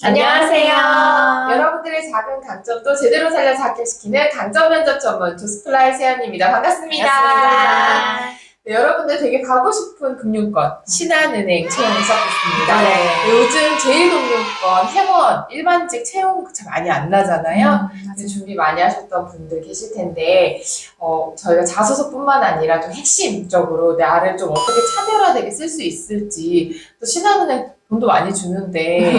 안녕하세요. 여러분들의 작은 강점도 제대로 살려서 합격시키는 강점 면접 전문 조스플라이 세연입니다. 반갑습니다. 반갑습니다. 네, 여러분들 되게 가고 싶은 금융권 신한은행 채용을 시작했습니다. 네. 요즘 제1금융권 회원 일반직 채용 참 많이 안 나잖아요. 그래서 준비 많이 하셨던 분들 계실 텐데 저희가 자소서뿐만 아니라 좀 핵심적으로 나를 좀 어떻게 차별화되게 쓸 수 있을지, 또 신한은행 돈도 많이 주는데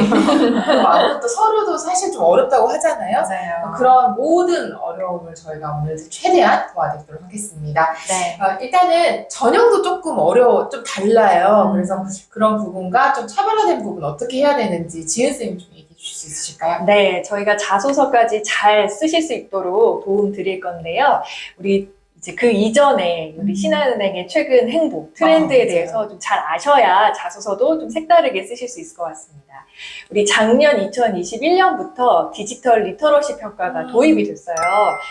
또 서류도 사실 좀 어렵다고 하잖아요. 맞아요. 그런 모든 어려움을 저희가 오늘 최대한 도와드리도록 하겠습니다. 네. 일단은 전형도 조금 좀 달라요. 그래서 그런 부분과 좀 차별화된 부분 어떻게 해야 되는지 지은쌤이 좀 얘기해 주실 수 있으실까요? 네, 저희가 자소서까지 잘 쓰실 수 있도록 도움 드릴 건데요. 우리 이제 그 이전에 우리 신한은행의 최근 행보, 트렌드에 맞아요. 대해서 좀 잘 아셔야 자소서도 좀 색다르게 쓰실 수 있을 것 같습니다. 우리 작년 2021년부터 디지털 리터러시 평가가 도입이 됐어요.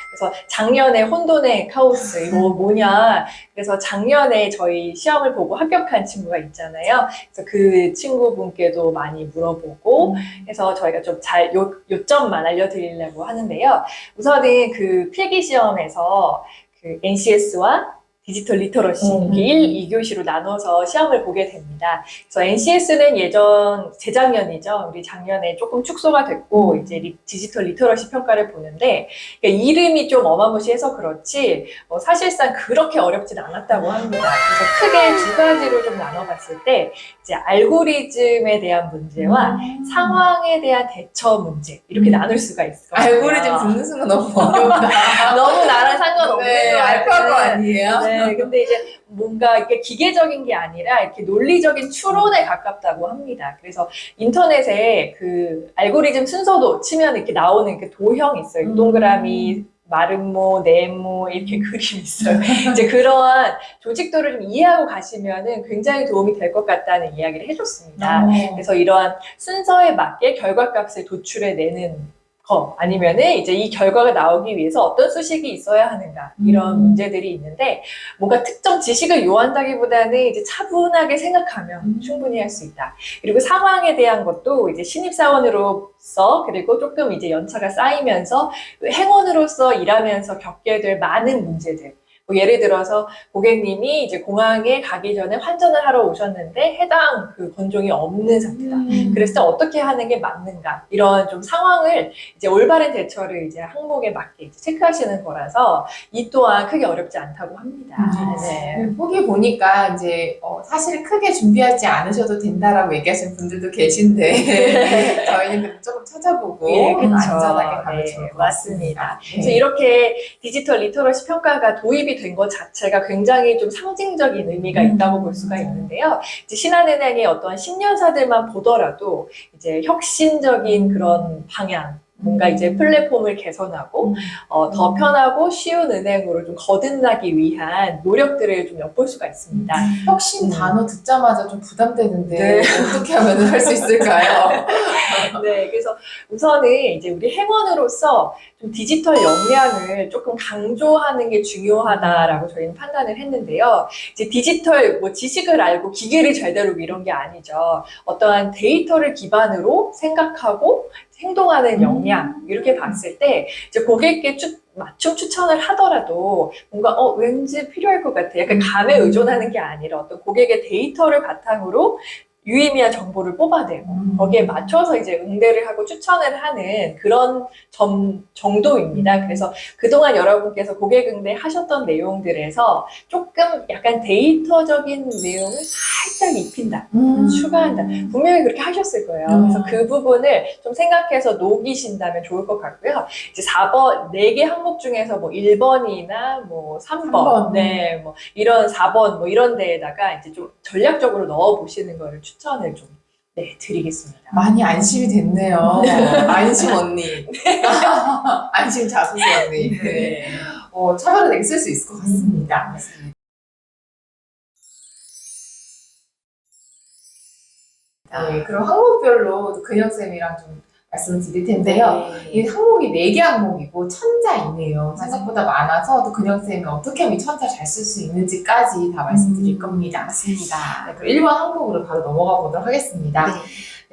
그래서 작년에 혼돈의 카오스, 이거 뭐냐. 그래서 작년에 저희 시험을 보고 합격한 친구가 있잖아요. 그래서 그 친구분께도 많이 물어보고 해서 저희가 좀 잘 요점만 알려드리려고 하는데요. 우선은 그 필기 시험에서 그 NCS와 디지털 리터러시 이렇게 1, 2교시로 나눠서 시험을 보게 됩니다. 그래서 NCS는 재작년이죠. 우리 작년에 조금 축소가 됐고 이제 디지털 리터러시 평가를 보는데, 그러니까 이름이 좀 어마무시해서 그렇지 사실상 그렇게 어렵진 않았다고 합니다. 그래서 크게 두 가지로 좀 나눠봤을 때 이제 알고리즘에 대한 문제와 상황에 대한 대처 문제 이렇게 나눌 수가 있을 것 같아요. 알고리즘 듣는 순간 너무 어렵다. 너무 나랑 상관없는 네, 거 알파고 같은. 아니에요? 네, 근데 이제 뭔가 이렇게 기계적인 게 아니라 이렇게 논리적인 추론에 가깝다고 합니다. 그래서 인터넷에 그 알고리즘 순서도 치면 이렇게 나오는 그 도형이 있어요. 동그라미, 마름모, 네모 이렇게 그림이 있어요. 이제 그러한 조직도를 좀 이해하고 가시면은 굉장히 도움이 될 것 같다는 이야기를 해줬습니다. 그래서 이러한 순서에 맞게 결과값을 도출해내는 거, 아니면은 이제 이 결과가 나오기 위해서 어떤 수식이 있어야 하는가, 이런 문제들이 있는데, 뭔가 특정 지식을 요한다기보다는 이제 차분하게 생각하면 충분히 할 수 있다. 그리고 상황에 대한 것도 이제 신입사원으로서, 그리고 조금 이제 연차가 쌓이면서 행원으로서 일하면서 겪게 될 많은 문제들. 뭐 예를 들어서 고객님이 이제 공항에 가기 전에 환전을 하러 오셨는데 해당 그 건종이 없는 상태다. 그래서 어떻게 하는 게 맞는가, 이런 좀 상황을 이제 올바른 대처를 이제 항목에 맞게 이제 체크하시는 거라서 이 또한 크게 어렵지 않다고 합니다. 네. 보기 보니까 이제 사실 크게 준비하지 않으셔도 된다라고 얘기하시는 분들도 계신데 저희는 그래도 조금 찾아보고 안전하게 가면 좋을 것 같습니다. 그래서 이렇게 디지털 리터러시 평가가 도입이 된 것 자체가 굉장히 좀 상징적인 의미가 있다고 볼 수가 있는데요. 이제 신한은행의 어떤 신년사들만 보더라도 이제 혁신적인 그런 방향, 뭔가 이제 플랫폼을 개선하고 더 편하고 쉬운 은행으로 좀 거듭나기 위한 노력들을 좀 엿볼 수가 있습니다. 혁신 단어 듣자마자 좀 부담되는데 네. 어떻게 하면 할 수 있을까요? 네, 그래서 우선은 이제 우리 행원으로서 좀 디지털 역량을 조금 강조하는 게 중요하다라고 저희는 판단을 했는데요. 이제 디지털 지식을 알고 기계를 잘 다루고 이런 게 아니죠. 어떠한 데이터를 기반으로 생각하고 행동하는 역량, 이렇게 봤을 때 이제 고객께 맞춤 추천을 하더라도 뭔가 왠지 필요할 것 같아. 약간 감에 의존하는 게 아니라 어떤 고객의 데이터를 바탕으로 유의미한 정보를 뽑아내고 거기에 맞춰서 이제 응대를 하고 추천을 하는 그런 정도입니다. 그래서 그동안 여러분께서 고객 응대 하셨던 내용들에서 조금 약간 데이터적인 내용을 살짝 입힌다, 추가한다. 분명히 그렇게 하셨을 거예요. 그래서 그 부분을 좀 생각해서 녹이신다면 좋을 것 같고요. 이제 4번, 4개 항목 중에서 뭐 1번이나 뭐 3번, 네, 뭐 이런 4번, 뭐 이런 데에다가 이제 좀 전략적으로 넣어 보시는 거를 추천을 좀 드리겠습니다. 많이 안심이 됐네요. 안심 언니. 안심 자소서 언니. 네. 차별화되게 쓸 수 있을 것 같습니다. 네, 그럼 항목별로 근영쌤이랑 좀 말씀을 드릴 텐데요. 이 항목이 4개 항목이고 천자이네요. 생각보다 많아서 또 근영쌤이 어떻게 하면 이 천자 잘 쓸 수 있는지까지 다 말씀드릴 겁니다. 맞습니다. 네, 그럼 1번 항목으로 바로 넘어가 보도록 하겠습니다.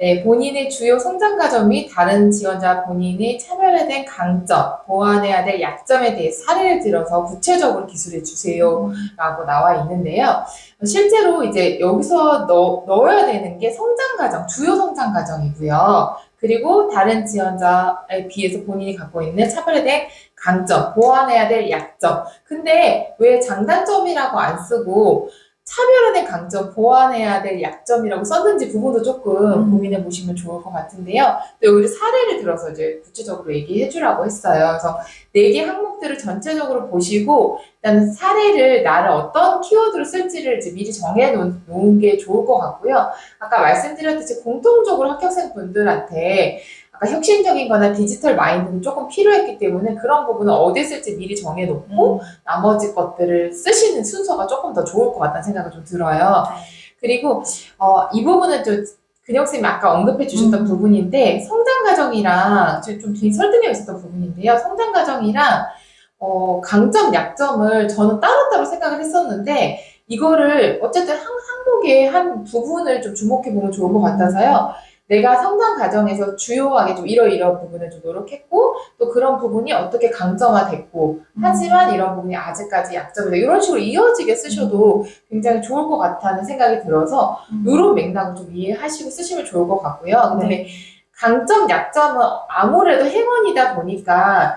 네, 본인의 주요 성장 과정 및 다른 지원자 본인이 차별화된 강점, 보완해야 될 약점에 대해 사례를 들어서 구체적으로 기술해 주세요라고 나와 있는데요. 실제로 이제 여기서 넣어야 되는 게 성장 과정, 주요 성장 과정이고요. 그리고 다른 지원자에 비해서 본인이 갖고 있는 차별화된 강점, 보완해야 될 약점. 근데 왜 장단점이라고 안 쓰고 차별화된 강점, 보완해야 될 약점이라고 썼는지 부분도 조금 고민해 보시면 좋을 것 같은데요. 또 여기 사례를 들어서 이제 구체적으로 얘기해 주라고 했어요. 그래서 4개 항목들을 전체적으로 보시고 일단 사례를 나를 어떤 키워드로 쓸지를 이제 미리 정해 놓은 게 좋을 것 같고요. 아까 말씀드렸듯이 공통적으로 합격생 분들한테 아까 혁신적인 거나 디지털 마인드는 조금 필요했기 때문에 그런 부분은 어디에 쓸지 미리 정해놓고 나머지 것들을 쓰시는 순서가 조금 더 좋을 것 같다는 생각이 좀 들어요. 그리고 이 부분은 좀 근영쌤이 아까 언급해 주셨던 부분인데 성장 과정이랑 좀 설득력 있었던 부분인데요. 성장 과정이랑 강점, 약점을 저는 따로따로 생각을 했었는데 이거를 어쨌든 항목의 한 부분을 좀 주목해 보면 좋을 것 같아서요. 내가 성장 과정에서 주요하게 좀 이러이러한 부분을 좀 노력했고 또 그런 부분이 어떻게 강점화됐고 하지만 이런 부분이 아직까지 약점이다. 이런 식으로 이어지게 쓰셔도 굉장히 좋을 것 같다는 생각이 들어서 이런 맥락을 좀 이해하시고 쓰시면 좋을 것 같고요. 그다음에 강점, 약점은 아무래도 행원이다 보니까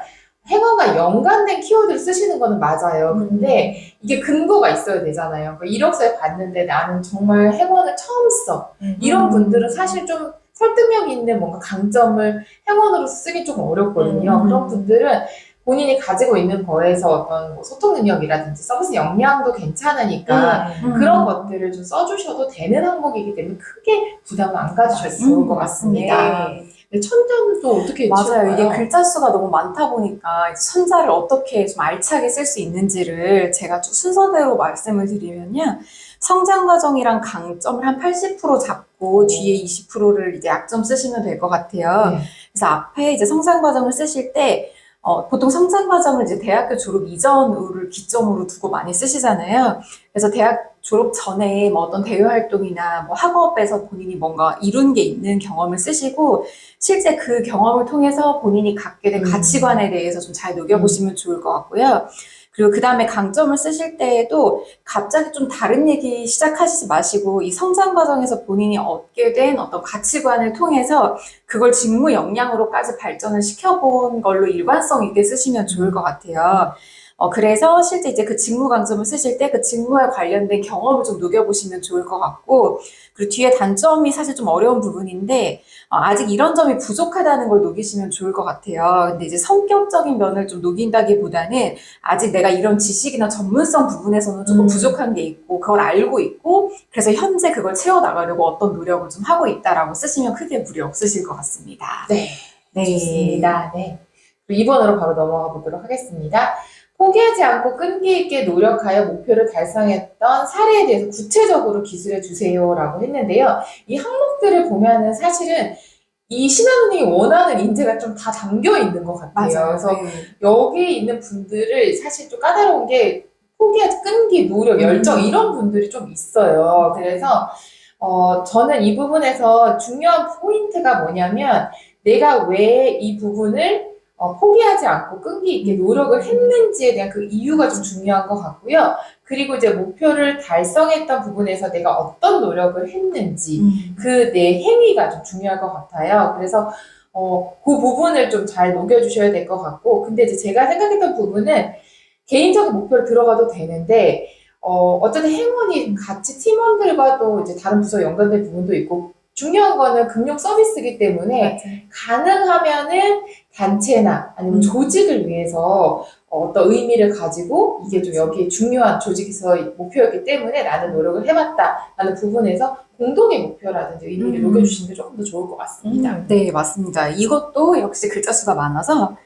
행원과 연관된 키워드를 쓰시는 거는 맞아요. 근데 이게 근거가 있어야 되잖아요. 그러니까 이력서에 봤는데 나는 정말 행원을 처음 써. 이런 분들은 사실 좀 설득력 있는 뭔가 강점을 행원으로 쓰기 조금 어렵거든요. 그런 분들은 본인이 가지고 있는 거에서 어떤 뭐 소통 능력이라든지 서비스 역량도 괜찮으니까 그런 것들을 좀 써주셔도 되는 항목이기 때문에 크게 부담을 안 가지셔도 좋을 것 같습니다. 네. 근데 천자는 또 어떻게 맞아요. 이게 칠까요? 글자 수가 너무 많다 보니까 이제 천자를 어떻게 좀 알차게 쓸 수 있는지를 제가 쭉 순서대로 말씀을 드리면요. 성장 과정이랑 강점을 한 80% 잡고 뒤에 20%를 이제 약점 쓰시면 될 것 같아요. 네. 그래서 앞에 이제 성장 과정을 쓰실 때 보통 성장 과정을 이제 대학교 졸업 이전을 기점으로 두고 많이 쓰시잖아요. 그래서 대학 졸업 전에 뭐 어떤 대외 활동이나 뭐 학업에서 본인이 뭔가 이룬 게 있는 경험을 쓰시고 실제 그 경험을 통해서 본인이 갖게 된 가치관에 대해서 좀 잘 녹여보시면 좋을 것 같고요. 그리고 그 다음에 강점을 쓰실 때에도 갑자기 좀 다른 얘기 시작하시지 마시고 이 성장 과정에서 본인이 얻게 된 어떤 가치관을 통해서 그걸 직무 역량으로까지 발전을 시켜본 걸로 일관성 있게 쓰시면 좋을 것 같아요. 그래서 실제 이제 그 직무 강점을 쓰실 때 그 직무에 관련된 경험을 좀 녹여보시면 좋을 것 같고, 그리고 뒤에 단점이 사실 좀 어려운 부분인데, 아직 이런 점이 부족하다는 걸 녹이시면 좋을 것 같아요. 근데 이제 성격적인 면을 좀 녹인다기보다는 아직 내가 이런 지식이나 전문성 부분에서는 조금 부족한 게 있고, 그걸 알고 있고, 그래서 현재 그걸 채워나가려고 어떤 노력을 좀 하고 있다라고 쓰시면 크게 무리 없으실 것 같습니다. 네. 좋습니다. 네. 2번으로 바로 넘어가 보도록 하겠습니다. 포기하지 않고 끈기 있게 노력하여 목표를 달성했던 사례에 대해서 구체적으로 기술해 주세요라고 했는데요. 이 항목들을 보면은 사실은 이 신한은행이 원하는 인재가 좀 다 담겨 있는 것 같아요. 맞아요. 그래서 여기 있는 분들을 사실 좀 까다로운 게 포기하지 끈기, 노력, 열정 이런 분들이 좀 있어요. 그래서 저는 이 부분에서 중요한 포인트가 뭐냐면 내가 왜 이 부분을 포기하지 않고 끈기 있게 노력을 했는지에 대한 그 이유가 좀 중요한 것 같고요. 그리고 이제 목표를 달성했던 부분에서 내가 어떤 노력을 했는지 그 내 행위가 좀 중요할 것 같아요. 그래서 그 부분을 좀 잘 녹여주셔야 될 것 같고, 근데 이제 제가 생각했던 부분은 개인적인 목표를 들어가도 되는데 어쨌든 행운이 같이 팀원들과도 이제 다른 부서 연관된 부분도 있고 중요한 거는 금융 서비스이기 때문에 가능하면은 단체나 아니면 조직을 위해서 어떤 의미를 가지고 이게 좀 여기에 중요한 조직에서의 목표였기 때문에 나는 노력을 해봤다 라는 부분에서 공동의 목표라든지 의미를 녹여주시는 게 조금 더 좋을 것 같습니다. 네, 맞습니다. 이것도 역시 글자 수가 많아서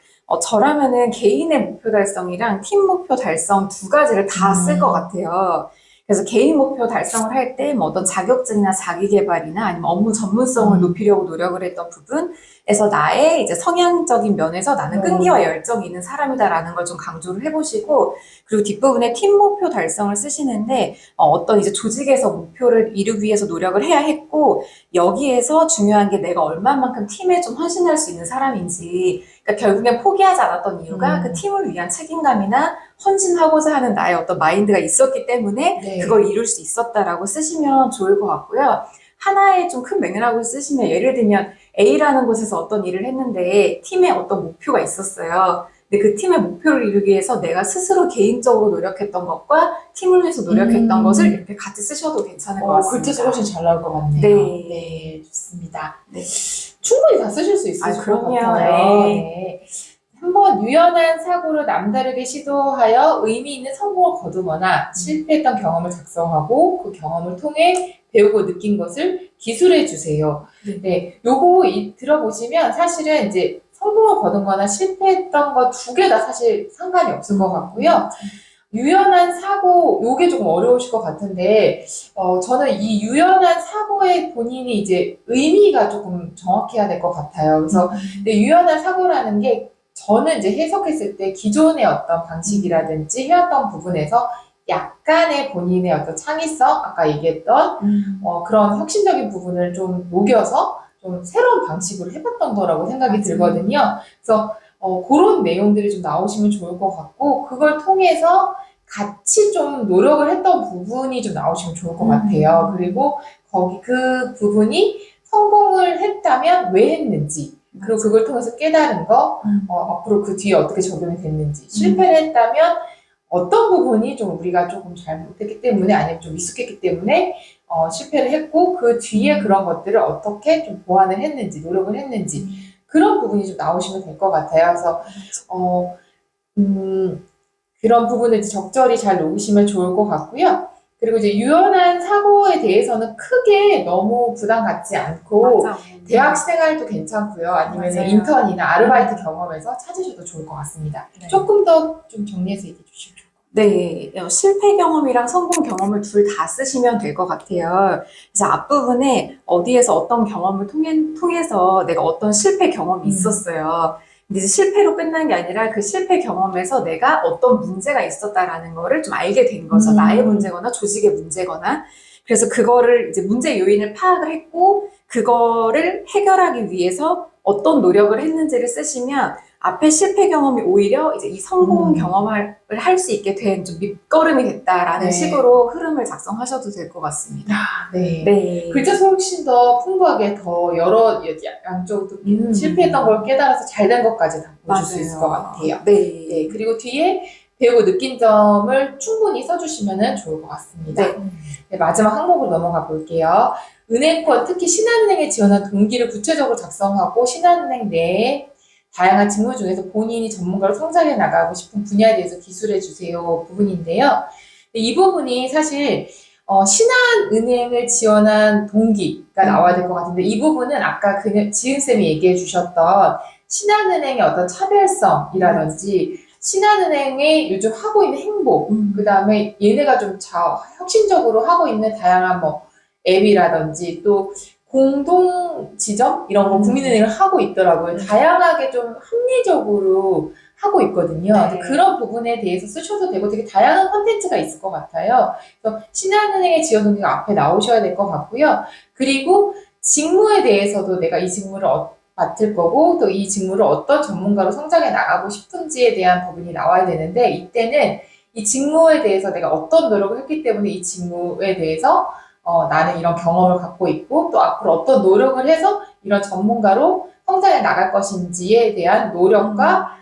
저라면은 개인의 목표 달성이랑 팀 목표 달성 두 가지를 다 쓸 것 같아요. 그래서 개인 목표 달성을 할 때 뭐 어떤 자격증이나 자기 개발이나 아니면 업무 전문성을 높이려고 노력을 했던 부분에서 나의 이제 성향적인 면에서 나는 끈기와 열정이 있는 사람이다라는 걸 좀 강조를 해보시고, 그리고 뒷부분에 팀 목표 달성을 쓰시는데 어떤 이제 조직에서 목표를 이루기 위해서 노력을 해야 했고, 여기에서 중요한 게 내가 얼마만큼 팀에 좀 헌신할 수 있는 사람인지, 그러니까 결국엔 포기하지 않았던 이유가 그 팀을 위한 책임감이나 헌신하고자 하는 나의 어떤 마인드가 있었기 때문에 네. 그걸 이룰 수 있었다라고 쓰시면 좋을 것 같고요. 하나의 좀 큰 맥락을 쓰시면, 예를 들면 A라는 곳에서 어떤 일을 했는데 팀에 어떤 목표가 있었어요. 근데 그 팀의 목표를 이루기 위해서 내가 스스로 개인적으로 노력했던 것과 팀을 위해서 노력했던 것을 이렇게 같이 쓰셔도 괜찮을 것 같습니다. 글자가 훨씬 잘 나올 것 같네요. 네. 네, 좋습니다. 네. 충분히 다 쓰실 수 있으실 것 그럼요. 같아요. 네. 네. 한번 유연한 사고를 남다르게 시도하여 의미 있는 성공을 거두거나 실패했던 경험을 작성하고 그 경험을 통해 배우고 느낀 것을 기술해 주세요. 네, 요거 들어보시면 사실은 이제 성공을 거둔 거나 실패했던 거 두 개 다 사실 상관이 없을 것 같고요. 유연한 사고, 요게 조금 어려우실 것 같은데, 저는 이 유연한 사고의 본인이 이제 의미가 조금 정확해야 될 것 같아요. 그래서 근데 유연한 사고라는 게 저는 이제 해석했을 때 기존의 어떤 방식이라든지 해왔던 부분에서 약간의 본인의 어떤 창의성, 아까 얘기했던 그런 혁신적인 부분을 좀 녹여서 좀 새로운 방식으로 해봤던 거라고 생각이 들거든요. 그래서 그런 내용들이 좀 나오시면 좋을 것 같고, 그걸 통해서 같이 좀 노력을 했던 부분이 좀 나오시면 좋을 것 같아요. 그리고 거기 그 부분이 성공을 했다면 왜 했는지, 그리고 그걸 통해서 깨달은 거, 앞으로 그 뒤에 어떻게 적용이 됐는지, 실패를 했다면 어떤 부분이 좀 우리가 조금 잘못했기 때문에, 아니면 좀 미숙했기 때문에 실패를 했고, 그 뒤에 그런 것들을 어떻게 좀 보완을 했는지, 노력을 했는지, 그런 부분이 좀 나오시면 될 것 같아요. 그래서 그런 부분을 이제 적절히 잘 녹이시면 좋을 것 같고요. 그리고 이제 유연한 사고에 대해서는 크게 너무 부담 갖지 않고, 맞아. 대학 생활도 괜찮고요. 아니면 맞아요. 인턴이나 아르바이트 경험에서 찾으셔도 좋을 것 같습니다. 네. 조금 더 좀 정리해서 얘기해 주시면 좋을 것 네, 실패 경험이랑 성공 경험을 둘 다 쓰시면 될 것 같아요. 그래서 앞부분에 어디에서 어떤 경험을 통해서 내가 어떤 실패 경험이 있었어요. 근데 이제 실패로 끝난 게 아니라 그 실패 경험에서 내가 어떤 문제가 있었다라는 거를 좀 알게 된 거죠. 나의 문제거나 조직의 문제거나. 그래서 그거를 이제 문제 요인을 파악을 했고, 그거를 해결하기 위해서 어떤 노력을 했는지를 쓰시면 앞에 실패 경험이 오히려 이제 이 성공 경험을 할 수 있게 된 좀 밑거름이 됐다라는 네. 식으로 흐름을 작성하셔도 될 것 같습니다. 네. 네. 글자 수 훨씬 더 풍부하게 더 여러 양쪽도 실패했던 걸 깨달아서 잘 된 것까지 다 보실 수 있을 것 같아요. 네. 네. 그리고 뒤에 배우고 느낀 점을 충분히 써주시면 좋을 것 같습니다. 네. 네, 마지막 항목으로 넘어가 볼게요. 은행권, 특히 신한은행에 지원한 동기를 구체적으로 작성하고 신한은행 내에 다양한 직무 중에서 본인이 전문가로 성장해 나가고 싶은 분야에 대해서 기술해 주세요 부분인데요. 이 부분이 사실 신한은행을 지원한 동기가 나와야 될 것 같은데, 이 부분은 아까 지은쌤이 얘기해 주셨던 신한은행의 어떤 차별성이라든지 신한은행이 요즘 하고 있는 행보, 그 다음에 얘네가 좀 혁신적으로 하고 있는 다양한 뭐 앱이라든지 또 공동 지점 이런 거 국민은행을 하고 있더라고요. 다양하게 좀 합리적으로 하고 있거든요. 네. 그런 부분에 대해서 쓰셔도 되고 되게 다양한 콘텐츠가 있을 것 같아요. 그래서 신한은행의 지원 동기가 앞에 나오셔야 될 것 같고요. 그리고 직무에 대해서도 내가 이 직무를 맡을 거고 또 이 직무를 어떤 전문가로 성장해 나가고 싶은지에 대한 부분이 나와야 되는데, 이때는 이 직무에 대해서 내가 어떤 노력을 했기 때문에 이 직무에 대해서 나는 이런 경험을 갖고 있고 또 앞으로 어떤 노력을 해서 이런 전문가로 성장해 나갈 것인지에 대한 노력과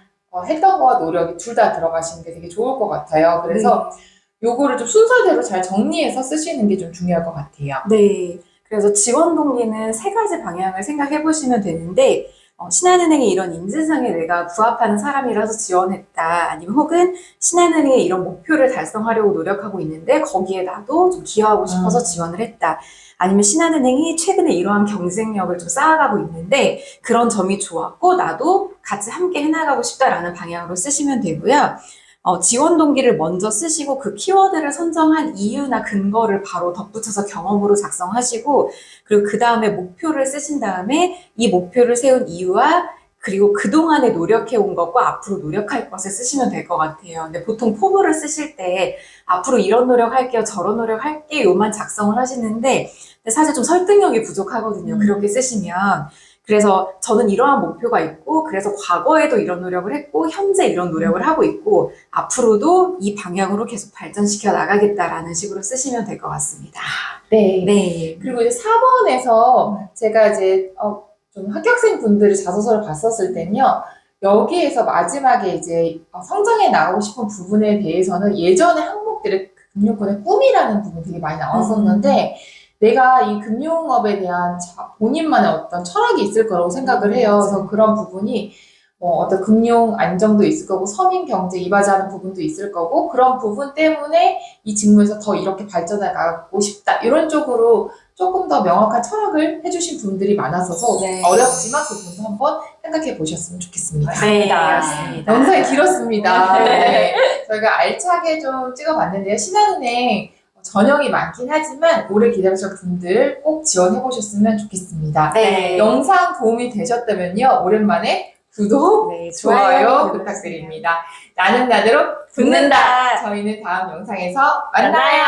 했던 거와 노력이 둘 다 들어가시는 게 되게 좋을 것 같아요. 그래서 요거를 좀 순서대로 잘 정리해서 쓰시는 게 좀 중요할 것 같아요. 네. 그래서 지원 동기는 세 가지 방향을 생각해 보시면 되는데, 신한은행의 이런 인재상에 내가 부합하는 사람이라서 지원했다. 아니면 혹은 신한은행의 이런 목표를 달성하려고 노력하고 있는데 거기에 나도 좀 기여하고 싶어서 지원을 했다. 아니면 신한은행이 최근에 이러한 경쟁력을 좀 쌓아가고 있는데 그런 점이 좋았고 나도 같이 함께 해나가고 싶다라는 방향으로 쓰시면 되고요. 지원 동기를 먼저 쓰시고 그 키워드를 선정한 이유나 근거를 바로 덧붙여서 경험으로 작성하시고 그리고 그 다음에 목표를 쓰신 다음에 이 목표를 세운 이유와 그리고 그동안에 노력해온 것과 앞으로 노력할 것을 쓰시면 될 것 같아요. 근데 보통 포부를 쓰실 때 앞으로 이런 노력할게요, 저런 노력할게요, 요만 작성을 하시는데 근데 사실 좀 설득력이 부족하거든요. 그렇게 쓰시면. 그래서 저는 이러한 목표가 있고 그래서 과거에도 이런 노력을 했고 현재 이런 노력을 하고 있고 앞으로도 이 방향으로 계속 발전시켜 나가겠다라는 식으로 쓰시면 될 것 같습니다. 네. 네. 그리고 이제 4번에서 제가 이제 좀 합격생 분들의 자소서를 봤었을 때는요. 여기에서 마지막에 이제 성장해 나가고 싶은 부분에 대해서는 예전의 항목들의 금융권의 꿈이라는 부분이 되게 많이 나왔었는데 내가 이 금융업에 대한 본인만의 어떤 철학이 있을 거라고 생각을 해요. 그래서 그런 부분이 어떤 금융 안정도 있을 거고 서민 경제 이바지하는 부분도 있을 거고 그런 부분 때문에 이 직무에서 더 이렇게 발전해 나가고 싶다. 이런 쪽으로 조금 더 명확한 철학을 해주신 분들이 많아서 네. 어렵지만 그 부분도 한번 생각해 보셨으면 좋겠습니다. 네, 맞습니다. 영상이 길었습니다. 네. 네. 저희가 알차게 좀 찍어봤는데요. 신한은행 전형이 많긴 하지만 오래 기다리신 분들 꼭 지원해 보셨으면 좋겠습니다. 네. 영상 도움이 되셨다면요. 오랜만에 구독, 네, 좋아요 부탁드립니다. 나는 나대로 붙는다. 저희는 다음 영상에서 만나요.